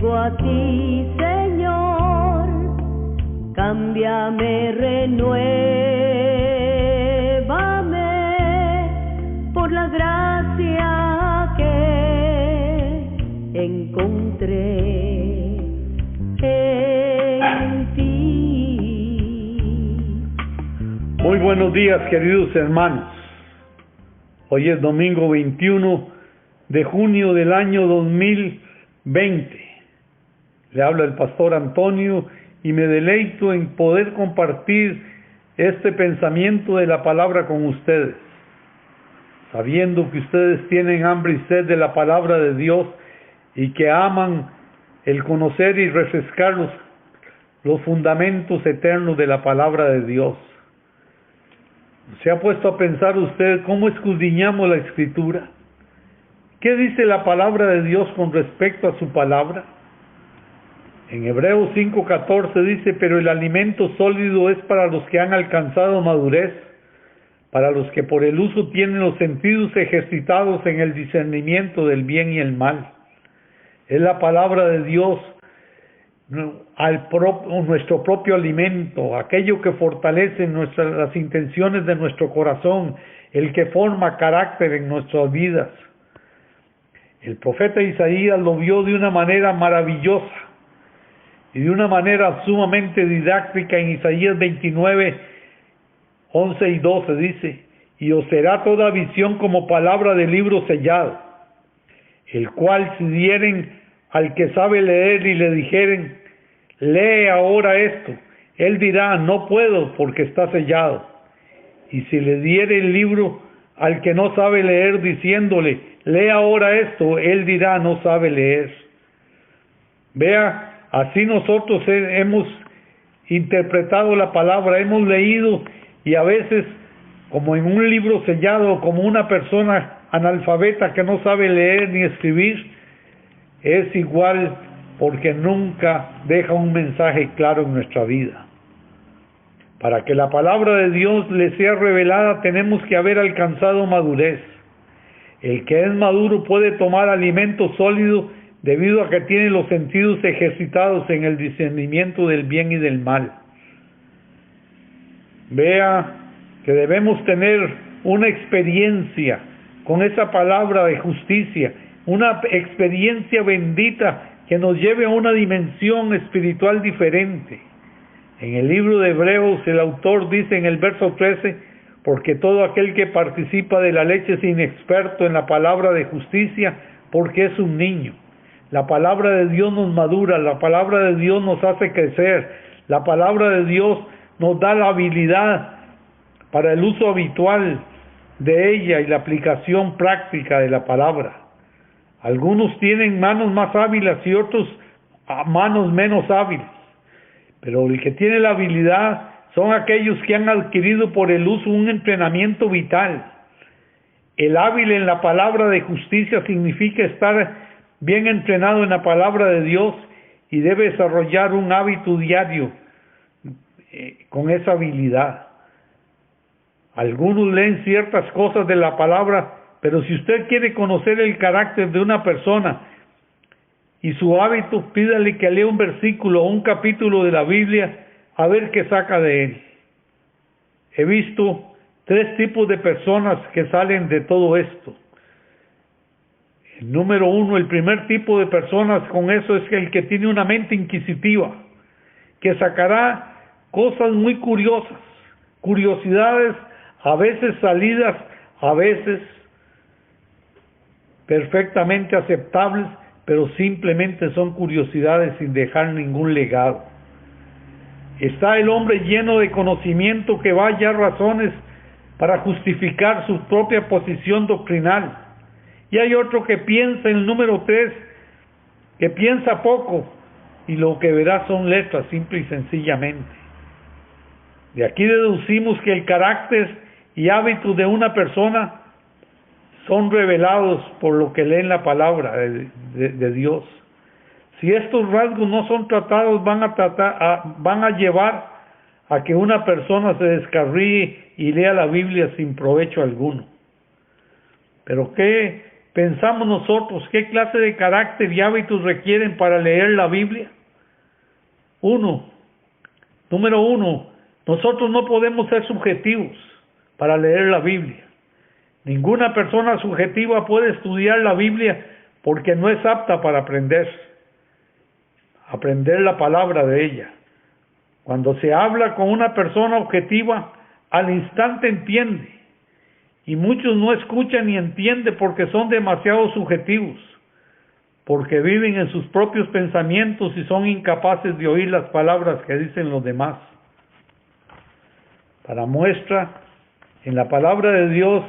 vengo a ti, Señor, cámbiame, renuévame por la gracia que encontré en ti. Muy buenos días, queridos hermanos. Hoy es domingo 21 de junio del año 2020. Le habla el pastor Antonio y me deleito en poder compartir este pensamiento de la palabra con ustedes, sabiendo que ustedes tienen hambre y sed de la palabra de Dios y que aman el conocer y refrescar los fundamentos eternos de la palabra de Dios. ¿Se ha puesto a pensar usted cómo escudriñamos la Escritura? ¿Qué dice la palabra de Dios con respecto a su palabra? En Hebreos 5:14 dice: pero el alimento sólido es para los que han alcanzado madurez, para los que por el uso tienen los sentidos ejercitados en el discernimiento del bien y el mal. Es la palabra de Dios, nuestro propio alimento, aquello que fortalece las intenciones de nuestro corazón, el que forma carácter en nuestras vidas. El profeta Isaías lo vio de una manera maravillosa y de una manera sumamente didáctica en Isaías 29, 11 y 12 dice: y os será toda visión como palabra de libro sellado, el cual si dieren al que sabe leer y le dijeren: lee ahora esto, él dirá: no puedo, porque está sellado. Y si le diere el libro al que no sabe leer diciéndole: lee ahora esto, él dirá: no sabe leer. Vea, así nosotros hemos interpretado la palabra, hemos leído, y a veces como en un libro sellado, como una persona analfabeta que no sabe leer ni escribir, es igual, porque nunca deja un mensaje claro en nuestra vida. Para que la palabra de Dios le sea revelada, tenemos que haber alcanzado madurez. El que es maduro puede tomar alimento sólido debido a que tiene los sentidos ejercitados en el discernimiento del bien y del mal. Vea que debemos tener una experiencia con esa palabra de justicia, una experiencia bendita que nos lleve a una dimensión espiritual diferente. En el libro de Hebreos el autor dice en el verso 13: porque todo aquel que participa de la leche es inexperto en la palabra de justicia, porque es un niño. La palabra de Dios nos madura, la palabra de Dios nos hace crecer, la palabra de Dios nos da la habilidad para el uso habitual de ella y la aplicación práctica de la palabra. Algunos tienen manos más hábiles y otros manos menos hábiles, pero el que tiene la habilidad son aquellos que han adquirido por el uso un entrenamiento vital. El hábil en la palabra de justicia significa estar bien entrenado en la palabra de Dios y debe desarrollar un hábito diario con esa habilidad. Algunos leen ciertas cosas de la palabra, pero si usted quiere conocer el carácter de una persona y su hábito, pídale que lea un versículo o un capítulo de la Biblia a ver qué saca de él. He visto 3 tipos de personas que salen de todo esto. El número 1, el primer tipo de personas con eso es el que tiene una mente inquisitiva, que sacará cosas muy curiosas, curiosidades, a veces salidas, a veces perfectamente aceptables, pero simplemente son curiosidades sin dejar ningún legado. Está el hombre lleno de conocimiento que va a hallar razones para justificar su propia posición doctrinal. Y hay otro que piensa, el número 3, que piensa poco y lo que verá son letras, simple y sencillamente. De aquí deducimos que el carácter y hábitos de una persona son revelados por lo que leen la palabra de Dios. Si estos rasgos no son tratados, van a llevar a que una persona se descarríe y lea la Biblia sin provecho alguno. Pero ¿qué pensamos nosotros, ¿qué clase de carácter y hábitos requieren para leer la Biblia? Número uno, nosotros no podemos ser subjetivos para leer la Biblia. Ninguna persona subjetiva puede estudiar la Biblia porque no es apta para aprender la palabra de ella. Cuando se habla con una persona objetiva, al instante entiende. Y muchos no escuchan ni entienden porque son demasiado subjetivos, porque viven en sus propios pensamientos y son incapaces de oír las palabras que dicen los demás. Para muestra, en la palabra de Dios,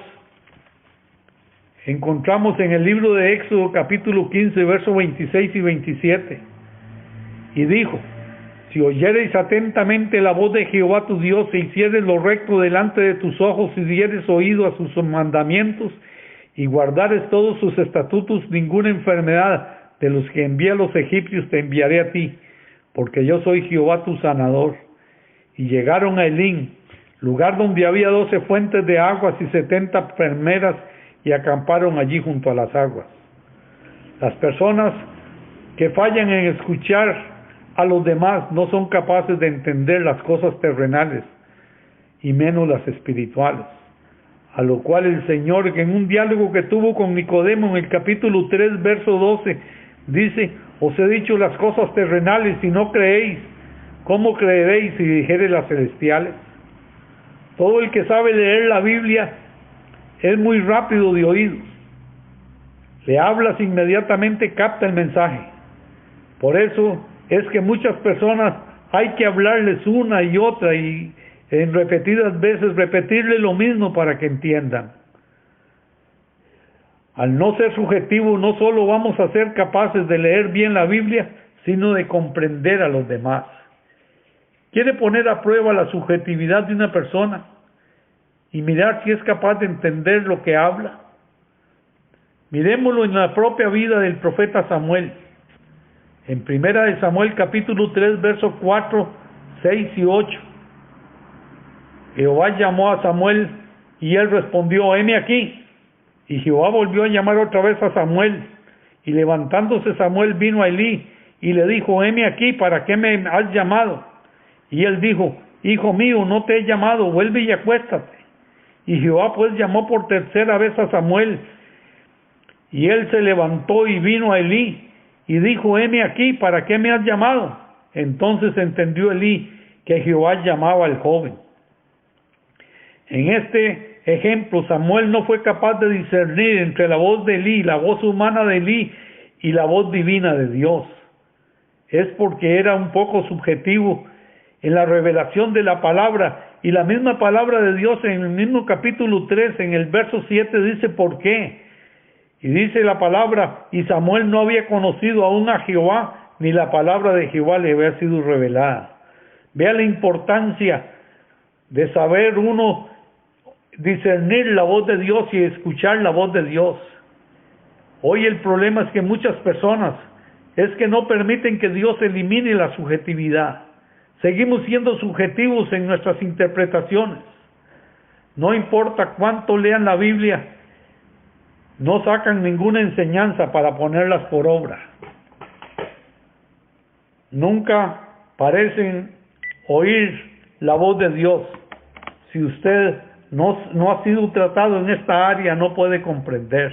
encontramos en el libro de Éxodo capítulo 15, versos 26 y 27. Y dijo: si oyereis atentamente la voz de Jehová tu Dios, e hicieres lo recto delante de tus ojos, y dieres oído a sus mandamientos, y guardares todos sus estatutos, ninguna enfermedad de los que envié a los egipcios te enviaré a ti, porque yo soy Jehová tu sanador. Y llegaron a Elim, lugar donde había 12 fuentes de aguas y 70 palmeras, y acamparon allí junto a las aguas. Las personas que fallan en escuchar a los demás no son capaces de entender las cosas terrenales y menos las espirituales. A lo cual el Señor, que en un diálogo que tuvo con Nicodemo en el capítulo 3, verso 12, dice: os he dicho las cosas terrenales y no creéis, ¿cómo creeréis si dijere las celestiales? Todo el que sabe leer la Biblia es muy rápido de oídos. Le hablas, inmediatamente capta el mensaje. Por eso es que muchas personas hay que hablarles una y otra y en repetidas veces repetirles lo mismo para que entiendan. Al no ser subjetivo, no solo vamos a ser capaces de leer bien la Biblia, sino de comprender a los demás. ¿Quiere poner a prueba la subjetividad de una persona y mirar si es capaz de entender lo que habla? Miremoslo en la propia vida del profeta Samuel. En primera de Samuel capítulo 3, versos 4, 6 y 8. Jehová llamó a Samuel y él respondió: heme aquí. Y Jehová volvió a llamar otra vez a Samuel. Y levantándose Samuel vino a Elí y le dijo: heme aquí, ¿para qué me has llamado? Y él dijo: hijo mío, no te he llamado, vuelve y acuéstate. Y Jehová pues llamó por tercera vez a Samuel. Y él se levantó y vino a Elí y dijo: heme aquí, ¿para qué me has llamado? Entonces entendió Elí que Jehová llamaba al joven. En este ejemplo, Samuel no fue capaz de discernir entre la voz de Elí, la voz humana de Elí, y la voz divina de Dios. Es porque era un poco subjetivo en la revelación de la palabra, y la misma palabra de Dios en el mismo capítulo 3, en el verso 7, dice por qué. Y dice la palabra: y Samuel no había conocido aún a Jehová, ni la palabra de Jehová le había sido revelada. Vea la importancia de saber uno discernir la voz de Dios y escuchar la voz de Dios. Hoy el problema es que muchas personas es que no permiten que Dios elimine la subjetividad. Seguimos siendo subjetivos en nuestras interpretaciones. No importa cuánto lean la Biblia, no sacan ninguna enseñanza para ponerlas por obra. Nunca parecen oír la voz de Dios. Si usted no ha sido tratado en esta área, no puede comprender.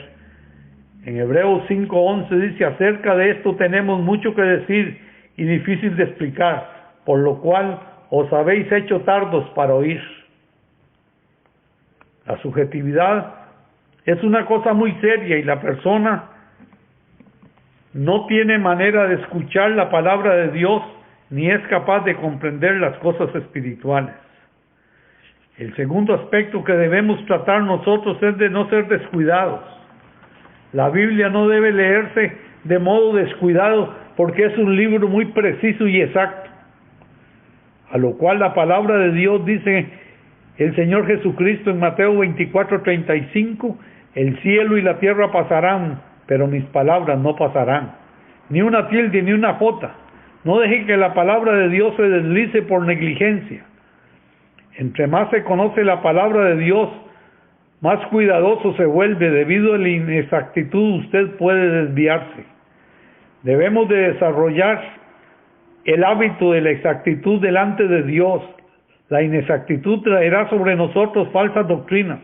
En Hebreos 5:11 dice: acerca de esto tenemos mucho que decir y difícil de explicar, por lo cual os habéis hecho tardos para oír. La subjetividad es una cosa muy seria y la persona no tiene manera de escuchar la palabra de Dios ni es capaz de comprender las cosas espirituales. El segundo aspecto que debemos tratar nosotros es de no ser descuidados. La Biblia no debe leerse de modo descuidado porque es un libro muy preciso y exacto. A lo cual la palabra de Dios dice el Señor Jesucristo en Mateo 24:35: el cielo y la tierra pasarán, pero mis palabras no pasarán. Ni una tilde ni una jota. No deje que la palabra de Dios se deslice por negligencia. Entre más se conoce la palabra de Dios, más cuidadoso se vuelve. Debido a la inexactitud, usted puede desviarse. Debemos de desarrollar el hábito de la exactitud delante de Dios. La inexactitud traerá sobre nosotros falsas doctrinas.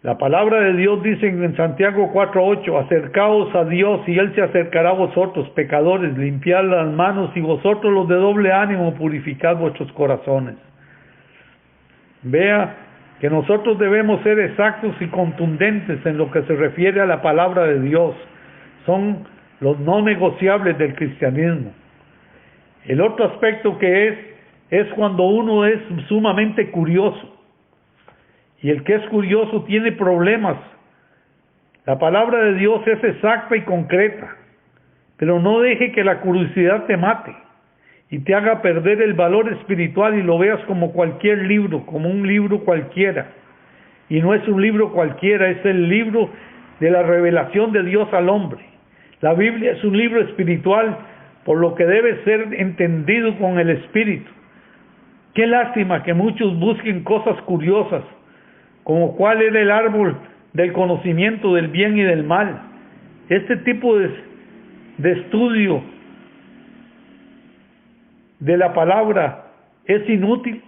La palabra de Dios dice en Santiago 4:8, acercaos a Dios y Él se acercará a vosotros, pecadores, limpiad las manos, y vosotros los de doble ánimo, purificad vuestros corazones. Vea que nosotros debemos ser exactos y contundentes en lo que se refiere a la palabra de Dios. Son los no negociables del cristianismo. El otro aspecto que es cuando uno es sumamente curioso. Y el que es curioso tiene problemas. La palabra de Dios es exacta y concreta, pero no deje que la curiosidad te mate y te haga perder el valor espiritual y lo veas como cualquier libro, como un libro cualquiera. Y no es un libro cualquiera, es el libro de la revelación de Dios al hombre. La Biblia es un libro espiritual, por lo que debe ser entendido con el espíritu. Qué lástima que muchos busquen cosas curiosas, como cuál era el árbol del conocimiento del bien y del mal. Este tipo de estudio de la palabra es inútil.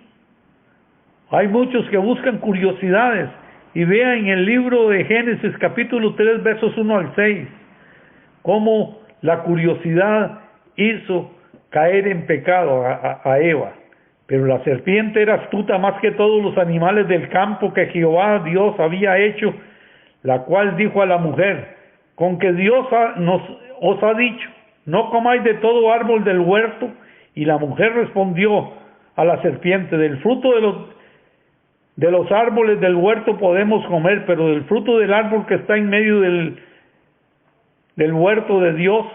Hay muchos que buscan curiosidades, y vean en el libro de Génesis capítulo 3 versos 1 al 6 cómo la curiosidad hizo caer en pecado a Eva. Pero la serpiente era astuta más que todos los animales del campo que Jehová Dios había hecho, la cual dijo a la mujer, con que Dios os ha dicho, no comáis de todo árbol del huerto. Y la mujer respondió a la serpiente, del fruto de los árboles del huerto podemos comer, pero del fruto del árbol que está en medio del huerto de Dios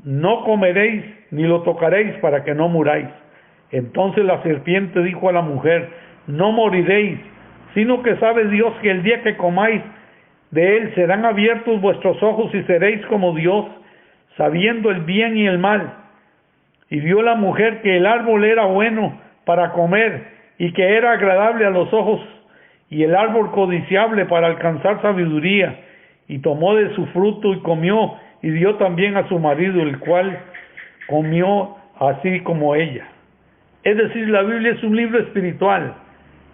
no comeréis ni lo tocaréis para que no muráis. Entonces la serpiente dijo a la mujer, no moriréis, sino que sabe Dios que el día que comáis de él serán abiertos vuestros ojos y seréis como Dios, sabiendo el bien y el mal. Y vio la mujer que el árbol era bueno para comer y que era agradable a los ojos y el árbol codiciable para alcanzar sabiduría. Y tomó de su fruto y comió y dio también a su marido, el cual comió así como ella. Es decir, la Biblia es un libro espiritual.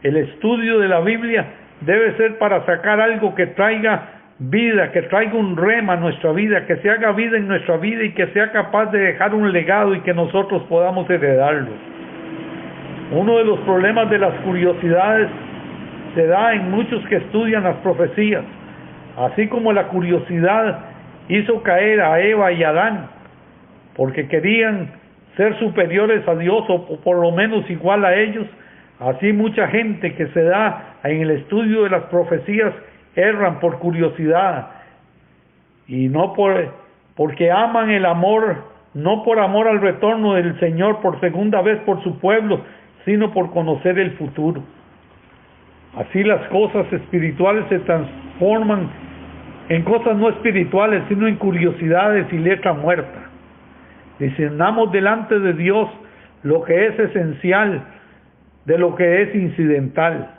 El estudio de la Biblia debe ser para sacar algo que traiga vida, que traiga un rema a nuestra vida, que se haga vida en nuestra vida y que sea capaz de dejar un legado y que nosotros podamos heredarlo. Uno de los problemas de las curiosidades se da en muchos que estudian las profecías, así como la curiosidad hizo caer a Eva y a Adán, porque querían ser superiores a Dios o por lo menos igual a ellos. Así mucha gente que se da en el estudio de las profecías erran por curiosidad y no porque aman el amor, no por amor al retorno del Señor por segunda vez por su pueblo, sino por conocer el futuro. Así las cosas espirituales se transforman en cosas no espirituales, sino en curiosidades y letra muerta. Discernamos delante de Dios lo que es esencial de lo que es incidental.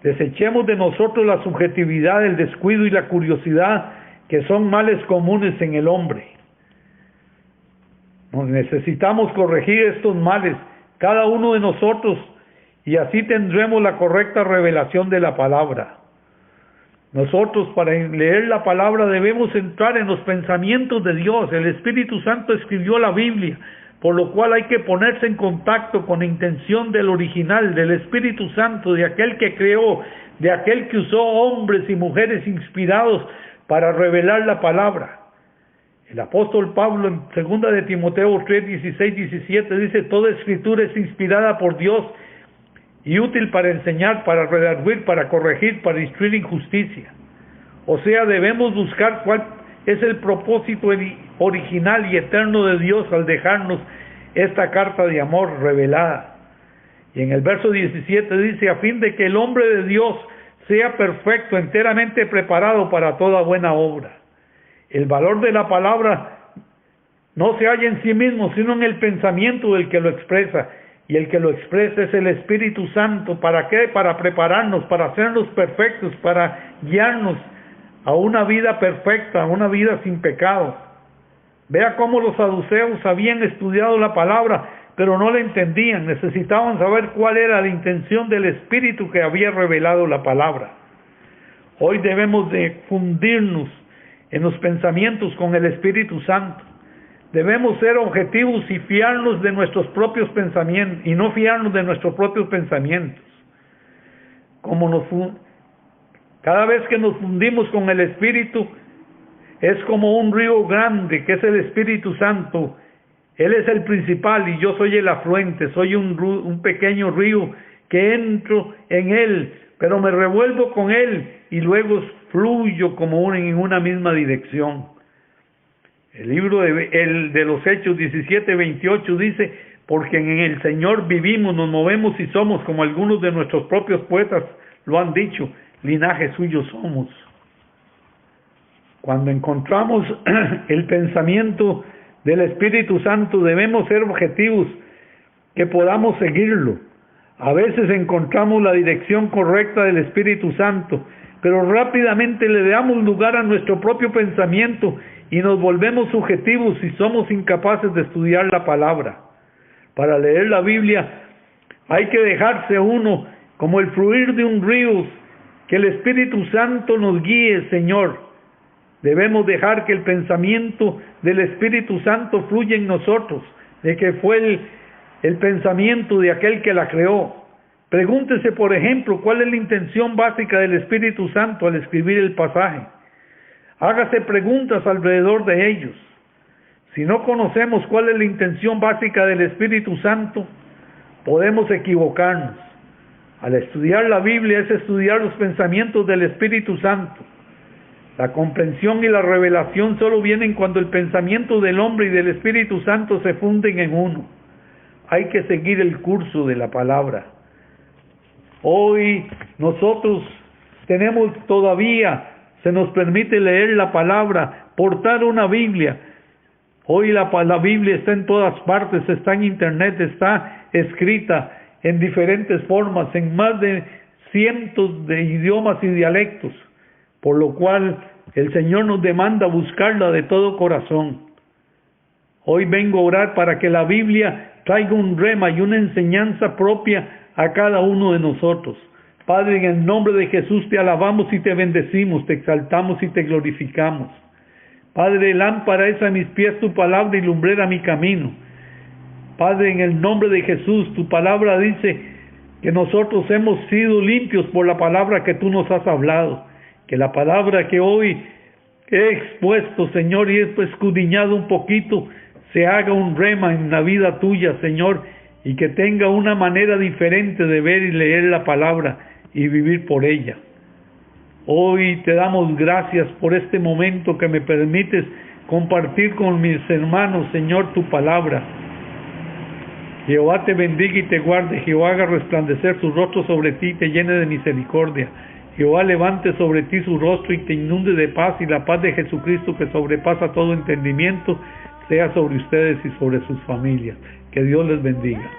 Desechemos de nosotros la subjetividad, el descuido y la curiosidad, que son males comunes en el hombre. Necesitamos corregir estos males, cada uno de nosotros, y así tendremos la correcta revelación de la palabra. Nosotros, para leer la palabra, debemos entrar en los pensamientos de Dios. El Espíritu Santo escribió la Biblia, por lo cual hay que ponerse en contacto con la intención del original, del Espíritu Santo, de aquel que creó, de aquel que usó hombres y mujeres inspirados para revelar la palabra. El apóstol Pablo en 2 de Timoteo 3, 16, 17 dice, toda escritura es inspirada por Dios y útil para enseñar, para redarguir, para corregir, para instruir en justicia. O sea, debemos buscar cuál es el propósito original y eterno de Dios al dejarnos esta carta de amor revelada. Y en el verso 17 dice, a fin de que el hombre de Dios sea perfecto, enteramente preparado para toda buena obra. El valor de la palabra no se halla en sí mismo, sino en el pensamiento del que lo expresa. y el que lo expresa es el Espíritu Santo. ¿Para qué? Para prepararnos, para hacernos perfectos, para guiarnos a una vida perfecta, a una vida sin pecado. Vea cómo los saduceos habían estudiado la palabra, pero no la entendían. Necesitaban saber cuál era la intención del Espíritu que había revelado la palabra. Hoy debemos de fundirnos en los pensamientos con el Espíritu Santo. Debemos ser objetivos y fiarnos de nuestros propios pensamientos y no fiarnos de nuestros propios pensamientos. Cada vez que nos fundimos con el Espíritu, es como un río grande que es el Espíritu Santo. Él es el principal y yo soy el afluente, soy un pequeño río que entro en Él, pero me revuelvo con Él y luego fluyo como en una misma dirección. El libro de los Hechos 17:28 dice: porque en el Señor vivimos, nos movemos y somos, como algunos de nuestros propios poetas lo han dicho, linaje suyo somos. Cuando encontramos el pensamiento del Espíritu Santo, debemos ser objetivos, que podamos seguirlo. A veces encontramos la dirección correcta del Espíritu Santo, pero rápidamente le damos lugar a nuestro propio pensamiento y nos volvemos subjetivos y somos incapaces de estudiar la palabra. Para leer la Biblia hay que dejarse uno como el fluir de un río, que el Espíritu Santo nos guíe, Señor. Debemos dejar que el pensamiento del Espíritu Santo fluya en nosotros, de que fue el pensamiento de aquel que la creó. Pregúntese, por ejemplo, cuál es la intención básica del Espíritu Santo al escribir el pasaje. Hágase preguntas alrededor de ellos. Si no conocemos cuál es la intención básica del Espíritu Santo, podemos equivocarnos. Al estudiar la Biblia es estudiar los pensamientos del Espíritu Santo. La comprensión y la revelación solo vienen cuando el pensamiento del hombre y del Espíritu Santo se funden en uno. Hay que seguir el curso de la palabra. Hoy nosotros tenemos todavía, se nos permite leer la palabra, portar una Biblia. Hoy la Biblia está en todas partes, está en internet, está escrita en diferentes formas, en más de cientos de idiomas y dialectos, por lo cual el Señor nos demanda buscarla de todo corazón. Hoy vengo a orar para que la Biblia traiga un rema y una enseñanza propia a cada uno de nosotros. Padre, en el nombre de Jesús te alabamos y te bendecimos, te exaltamos y te glorificamos. Padre, lámpara es a mis pies tu palabra y lumbrera mi camino. Padre, en el nombre de Jesús, tu palabra dice que nosotros hemos sido limpios por la palabra que tú nos has hablado. Que la palabra que hoy he expuesto, Señor, y he escudriñado un poquito, se haga un rema en la vida tuya, Señor, y que tenga una manera diferente de ver y leer la palabra y vivir por ella. Hoy te damos gracias por este momento que me permites compartir con mis hermanos, Señor, tu palabra. Jehová te bendiga y te guarde. Jehová haga resplandecer su rostro sobre ti y te llene de misericordia. Jehová levante sobre ti su rostro y te inunde de paz, y la paz de Jesucristo, que sobrepasa todo entendimiento, sea sobre ustedes y sobre sus familias. Que Dios les bendiga.